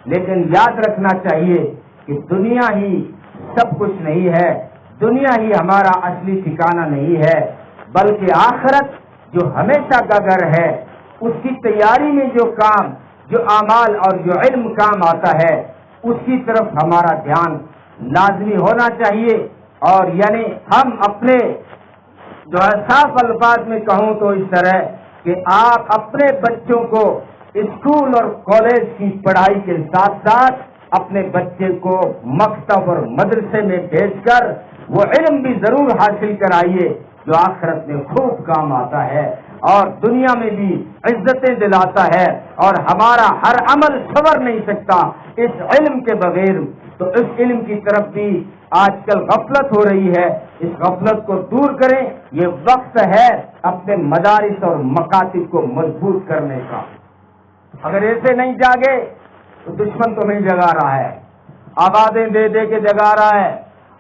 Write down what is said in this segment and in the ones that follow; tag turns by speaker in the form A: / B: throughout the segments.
A: لیکن یاد رکھنا چاہیے کہ دنیا ہی سب کچھ نہیں ہے، دنیا ہی ہمارا اصلی ٹھکانہ نہیں ہے، بلکہ آخرت جو ہمیشہ کا گھر ہے، اس کی تیاری میں جو کام، جو اعمال اور جو علم کام آتا ہے، اس کی طرف ہمارا دھیان لازمی ہونا چاہیے۔ اور یعنی ہم اپنے جو ہے صاف الفاظ میں کہوں تو اس طرح کہ آپ اپنے بچوں کو اسکول اور کالج کی پڑھائی کے ساتھ ساتھ اپنے بچے کو مکتب اور مدرسے میں بھیج کر وہ علم بھی ضرور حاصل کرائیے جو آخرت میں خوب کام آتا ہے اور دنیا میں بھی عزتیں دلاتا ہے، اور ہمارا ہر عمل سنور نہیں سکتا اس علم کے بغیر۔ تو اس علم کی طرف بھی آج کل غفلت ہو رہی ہے، اس غفلت کو دور کریں۔ یہ وقت ہے اپنے مدارس اور مکاتب کو مضبوط کرنے کا۔ اگر ایسے نہیں جاگے تو دشمن تو نہیں جگا رہا ہے، آوازیں دے دے کے جگا رہا ہے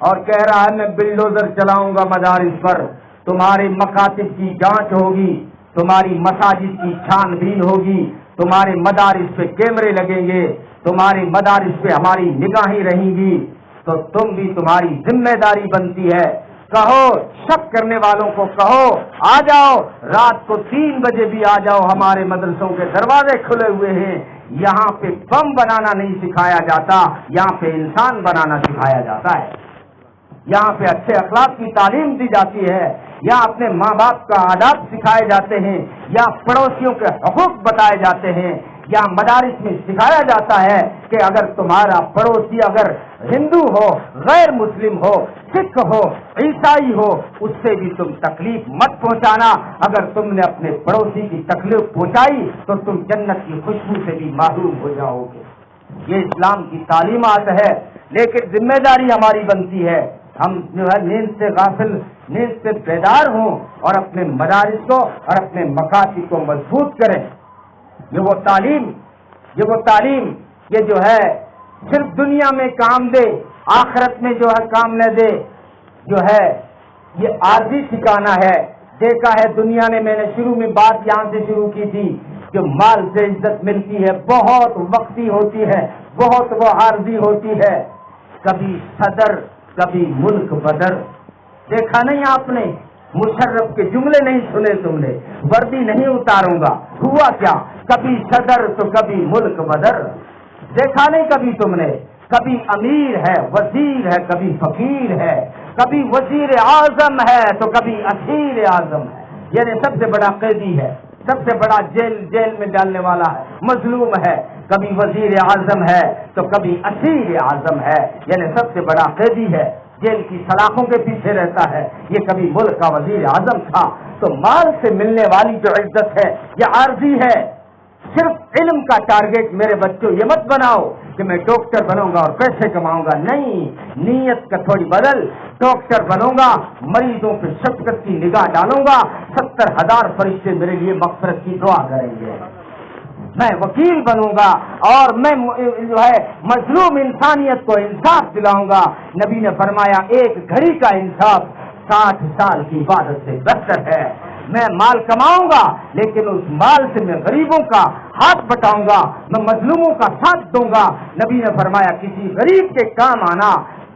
A: اور کہہ رہا ہے میں بلڈوزر چلاؤں گا مدارس پر، تمہارے مکاتب کی جانچ ہوگی، تمہاری مساجد کی چھان بین ہوگی، تمہارے مدارس پہ کیمرے لگیں گے، تمہاری مدارس پہ ہماری نگاہیں رہیں گی۔ تو تم بھی تمہاری ذمہ داری بنتی ہے، کہو شک کرنے والوں کو کہو آ جاؤ، رات کو 3 بجے بھی آ جاؤ، ہمارے مدرسوں کے دروازے کھلے ہوئے ہیں۔ یہاں پہ بم بنانا نہیں سکھایا جاتا، یہاں پہ انسان بنانا سکھایا جاتا ہے، یہاں پہ اچھے اخلاق کی تعلیم دی جاتی ہے، یا اپنے ماں باپ کا آداب سکھائے جاتے ہیں، یا پڑوسیوں کے حقوق بتائے جاتے ہیں، یا مدارس میں سکھایا جاتا ہے کہ اگر تمہارا پڑوسی اگر ہندو ہو، غیر مسلم ہو، سکھ ہو، عیسائی ہو، اس سے بھی تم تکلیف مت پہنچانا، اگر تم نے اپنے پڑوسی کی تکلیف پہنچائی تو تم جنت کی خوشبو سے بھی محروم ہو جاؤ گے۔ یہ اسلام کی تعلیمات ہے، لیکن ذمہ داری ہماری بنتی ہے ہم جو ہے نیند سے غافل، نیند سے بیدار ہوں اور اپنے مدارس کو اور اپنے مکاتب کو مضبوط کریں۔ یہ وہ تعلیم یہ جو ہے صرف دنیا میں کام دے، آخرت میں جو ہے کام نہ دے، جو ہے یہ عارضی ٹھکانہ ہے۔ دیکھا ہے دنیا نے، میں نے شروع میں بات یہاں سے شروع کی تھی، جو مال سے عزت ملتی ہے بہت وقتی ہوتی ہے، بہت وہ عارضی ہوتی ہے، کبھی صدر کبھی ملک بدر۔ دیکھا نہیں آپ نے، مشرف کے جملے نہیں سنے تم نے، وردی نہیں اتاروں گا، ہوا کیا؟ کبھی صدر تو کبھی ملک بدر۔ دیکھا نہیں کبھی تم نے، کبھی امیر ہے، وزیر ہے، کبھی فقیر ہے، کبھی وزیر اعظم ہے تو کبھی اسیر اعظم ہے، یعنی سب سے بڑا قیدی ہے، سب سے بڑا جیل میں ڈالنے والا ہے، مظلوم ہے، کبھی وزیر اعظم ہے تو کبھی اسیر اعظم ہے، یعنی سب سے بڑا قیدی ہے، جیل کی سلاخوں کے پیچھے رہتا ہے، یہ کبھی ملک کا وزیر اعظم تھا۔ تو مال سے ملنے والی جو عزت ہے یہ عارضی ہے۔ صرف علم کا ٹارگیٹ میرے بچوں یہ مت بناؤ کہ میں ڈاکٹر بنوں گا اور پیسے کماؤں گا، نہیں، نیت کا تھوڑی بدل، ڈاکٹر بنوں گا، مریضوں پہ شفقت کی نگاہ ڈالوں گا، 70,000 فرشتے میرے لیے مغفرت کی دعا کریں گے، میں وکیل بنوں گا اور میں جو ہے مظلوم انسانیت کو انصاف دلاؤں گا۔ نبی نے فرمایا ایک گھڑی کا انصاف 60 سال کی عبادت سے بہتر ہے۔ میں مال کماؤں گا لیکن اس مال سے میں غریبوں کا ہاتھ بٹاؤں گا، میں مظلوموں کا ساتھ دوں گا۔ نبی نے فرمایا کسی غریب کے کام آنا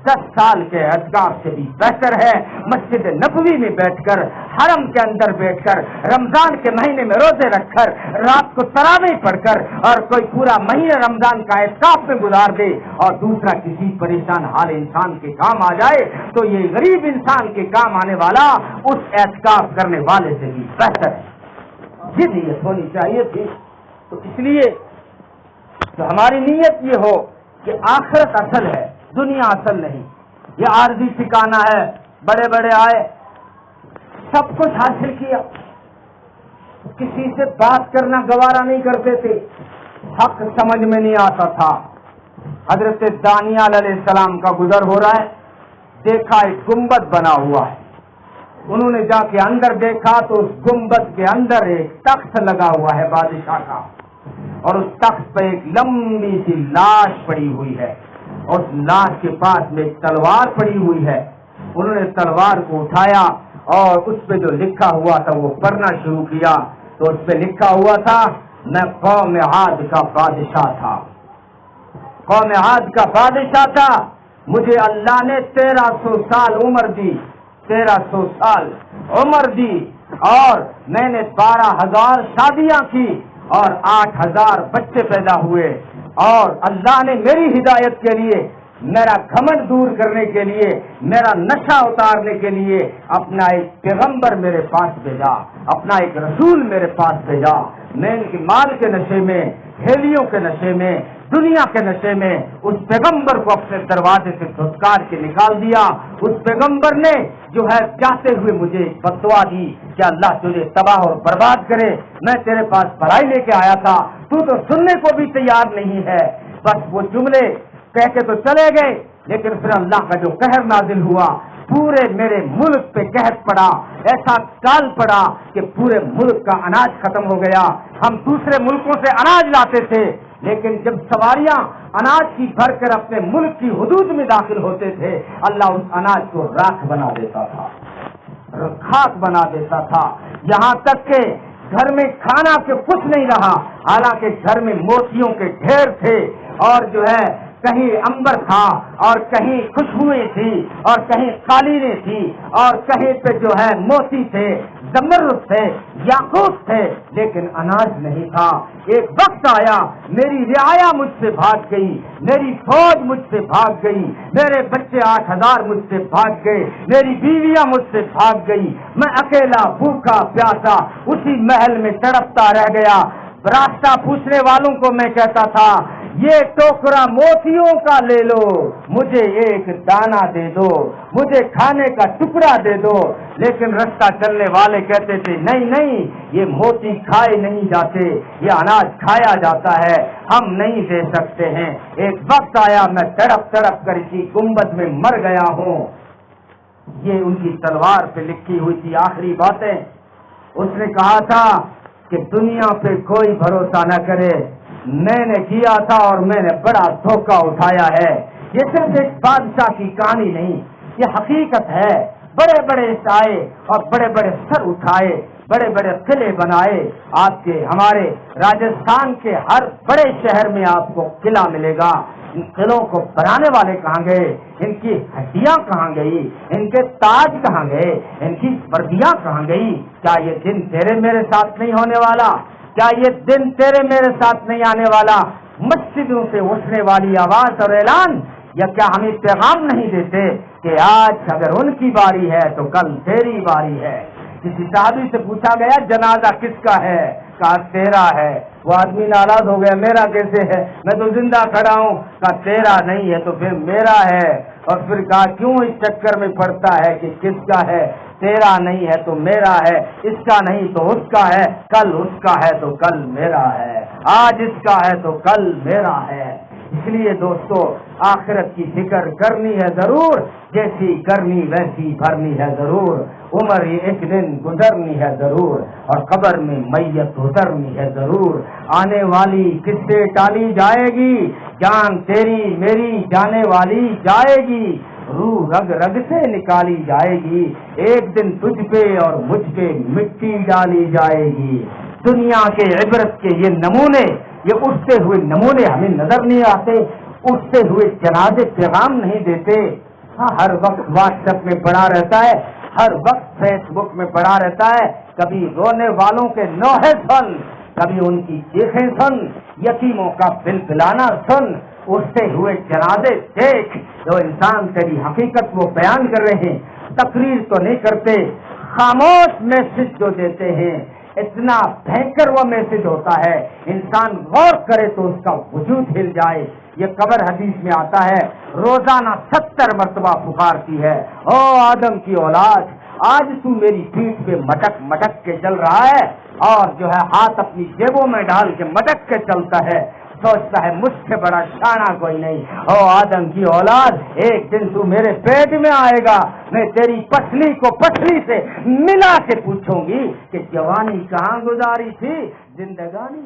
A: 10 سال کے اذکار سے بھی بہتر ہے۔ مسجد نبوی میں بیٹھ کر، حرم کے اندر بیٹھ کر، رمضان کے مہینے میں روزے رکھ کر، رات کو تراویح پڑھ کر اور کوئی پورا مہینہ رمضان کا اعتکاف میں گزار دے اور دوسرا کسی پریشان حال انسان کے کام آ جائے تو یہ غریب انسان کے کام آنے والا اس اعتکاف کرنے والے سے بھی بہتر ہے۔ یہ نیت ہونی چاہیے تھی۔ تو اس لیے تو ہماری نیت یہ ہو کہ آخرت اصل ہے، دنیا اصل نہیں، یہ عارضی ٹھکانہ ہے۔ بڑے بڑے آئے، سب کچھ حاصل کیا، کسی سے بات کرنا گوارا نہیں کرتے تھے، حق سمجھ میں نہیں آتا تھا۔ حضرت دانیال علیہ السلام کا گزر ہو رہا ہے، دیکھا ایک گنبد بنا ہوا ہے، انہوں نے جا کے اندر دیکھا تو اس گنبد کے اندر ایک تخت لگا ہوا ہے بادشاہ کا، اور اس تخت پہ ایک لمبی سی لاش پڑی ہوئی ہے، اور اس لاش کے پاس میں ایک تلوار پڑی ہوئی ہے۔ انہوں نے تلوار کو اٹھایا اور اس پہ جو لکھا ہوا تھا وہ پڑھنا شروع کیا، تو اس پہ لکھا ہوا تھا میں قوم عاد کا بادشاہ تھا، قوم عاد کا بادشاہ تھا، مجھے اللہ نے 1300 سال عمر دی، 1300 سال عمر دی، اور میں نے 12,000 شادیاں کی اور 8,000 بچے پیدا ہوئے، اور اللہ نے میری ہدایت کے لیے، میرا گھمنڈ دور کرنے کے لیے، میرا نشہ اتارنے کے لیے اپنا ایک پیغمبر میرے پاس بھیجا، اپنا ایک رسول میرے پاس بھیجا۔ میں ان کے مال کے نشے میں، ہیلیوں کے نشے میں، دنیا کے نشے میں اس پیغمبر کو اپنے دروازے سے دھتکار کے نکال دیا۔ اس پیغمبر نے جو ہے چاہتے ہوئے مجھے بددعا دی کہ اللہ تجھے تباہ اور برباد کرے، میں تیرے پاس بھلائی لے کے آیا تھا، تو سننے کو بھی تیار نہیں ہے۔ بس وہ جملے کہہ کے تو چلے گئے، لیکن پھر اللہ کا جو قہر نازل ہوا، پورے میرے ملک پہ قحط پڑا، ایسا کال پڑا کہ پورے ملک کا اناج ختم ہو گیا۔ ہم دوسرے ملکوں سے اناج لاتے تھے، لیکن جب سواریاں اناج کی بھر کر اپنے ملک کی حدود میں داخل ہوتے تھے، اللہ اس اناج کو راکھ بنا دیتا تھا، خاک بنا دیتا تھا، یہاں تک کہ گھر میں کھانا کے کچھ نہیں رہا، حالانکہ گھر میں موتیوں کے ڈھیر تھے، اور جو ہے کہیں عنبر تھا، اور کہیں خوشبوئیں تھی، اور کہیں قالینیں تھی، اور کہیں پہ جو ہے موتی تھے، زمرد تھے، یاقوت تھے، لیکن اناج نہیں تھا۔ ایک وقت آیا، میری رعایا مجھ سے بھاگ گئی، میری فوج مجھ سے بھاگ گئی، میرے بچے 8,000 مجھ سے بھاگ گئے، میری بیویاں مجھ سے بھاگ گئی، میں اکیلا بھوکا پیاسا اسی محل میں تڑپتا رہ گیا۔ راستہ پوچھنے والوں کو میں کہتا تھا، یہ ٹوکرا موتیوں کا لے لو، مجھے ایک دانہ دے دو، مجھے کھانے کا ٹکڑا دے دو، لیکن رستہ چلنے والے کہتے تھے نہیں نہیں، یہ موتی کھائے نہیں جاتے، یہ اناج کھایا جاتا ہے، ہم نہیں دے سکتے ہیں۔ ایک وقت آیا، میں تڑپ تڑپ کر اسی گنبد میں مر گیا ہوں۔ یہ ان کی تلوار پہ لکھی ہوئی تھی آخری باتیں۔ اس نے کہا تھا کہ دنیا پہ کوئی بھروسہ نہ کرے، میں نے کیا تھا اور میں نے بڑا دھوکہ اٹھایا ہے۔ یہ صرف ایک بادشاہ کی کہانی نہیں، یہ حقیقت ہے۔ بڑے بڑے آئے اور بڑے بڑے سر اٹھائے، بڑے بڑے قلعے بنائے، آپ کے ہمارے راجستھان کے ہر بڑے شہر میں آپ کو قلعہ ملے گا۔ ان قلعوں کو بنانے والے کہاں گئے؟ ان کی ہڈیاں کہاں گئی؟ ان کے تاج کہاں گئے؟ ان کی وردیاں کہاں گئی؟ کیا یہ دن تیرے میرے ساتھ نہیں ہونے والا؟ کیا یہ دن تیرے میرے ساتھ نہیں آنے والا؟ مسجدوں سے اٹھنے والی آواز اور اعلان، یا کیا ہمیں پیغام نہیں دیتے کہ آج اگر ان کی باری ہے تو کل تیری باری ہے؟ کسی صحابی سے پوچھا گیا جنازہ کس کا ہے؟ کہا تیرا ہے۔ وہ آدمی ناراض ہو گیا، میرا کیسے ہے؟ میں تو زندہ کھڑا ہوں۔ کہا تیرا نہیں ہے تو پھر میرا ہے۔ اور پھر کہا کیوں اس چکر میں پڑتا ہے کہ کس کا ہے؟ تیرا نہیں ہے تو میرا ہے، اس کا نہیں تو اس کا ہے، کل اس کا ہے تو کل میرا ہے، آج اس کا ہے تو کل میرا ہے۔ اس لیے دوستو، آخرت کی فکر کرنی ہے ضرور، جیسی کرنی ویسی بھرنی ہے ضرور، عمر یہ ایک دن گزرنی ہے ضرور، اور قبر میں میت اترنی ہے ضرور۔ آنے والی کس سے ٹالی جائے گی؟ جان تیری میری جانے والی جائے گی، روح رگ رگ سے نکالی جائے گی، ایک دن تجھ پہ اور مجھ پہ مٹی ڈالی جائے گی۔ دنیا کے عبرت کے یہ نمونے، یہ اٹھتے ہوئے نمونے ہمیں نظر نہیں آتے، اٹھتے ہوئے جنازے پیغام نہیں دیتے۔ ہر وقت واٹس ایپ میں پڑا رہتا ہے، ہر وقت فیس بک میں پڑا رہتا ہے، کبھی رونے والوں کے نوحے سن، کبھی ان کی چیخیں سن، یتیموں کا بلبلانا سن، اٹھتے ہوئے جنازے دیکھ۔ جو انسان تیری حقیقت وہ بیان کر رہے ہیں، تقریر تو نہیں کرتے، خاموش میسج جو دیتے ہیں، اتنا بھینکر وہ میسج ہوتا ہے، انسان غور کرے تو اس کا وجود ہل جائے۔ یہ قبر حدیث میں آتا ہے، روزانہ 70 مرتبہ پکارتی ہے، او آدم کی اولاد، آج تو میری پیٹھ پہ مٹک مٹک کے چل رہا ہے، اور جو ہے ہاتھ اپنی جیبوں میں ڈال کے مٹک کے چلتا ہے، سوچتا ہے مجھ سے بڑا شانہ کوئی نہیں۔ او آدم کی اولاد، ایک دن تو میرے پیٹ میں آئے گا، میں تیری پسلی کو پسلی سے ملا کے پوچھوں گی کہ جوانی کہاں گزاری تھی، زندگانی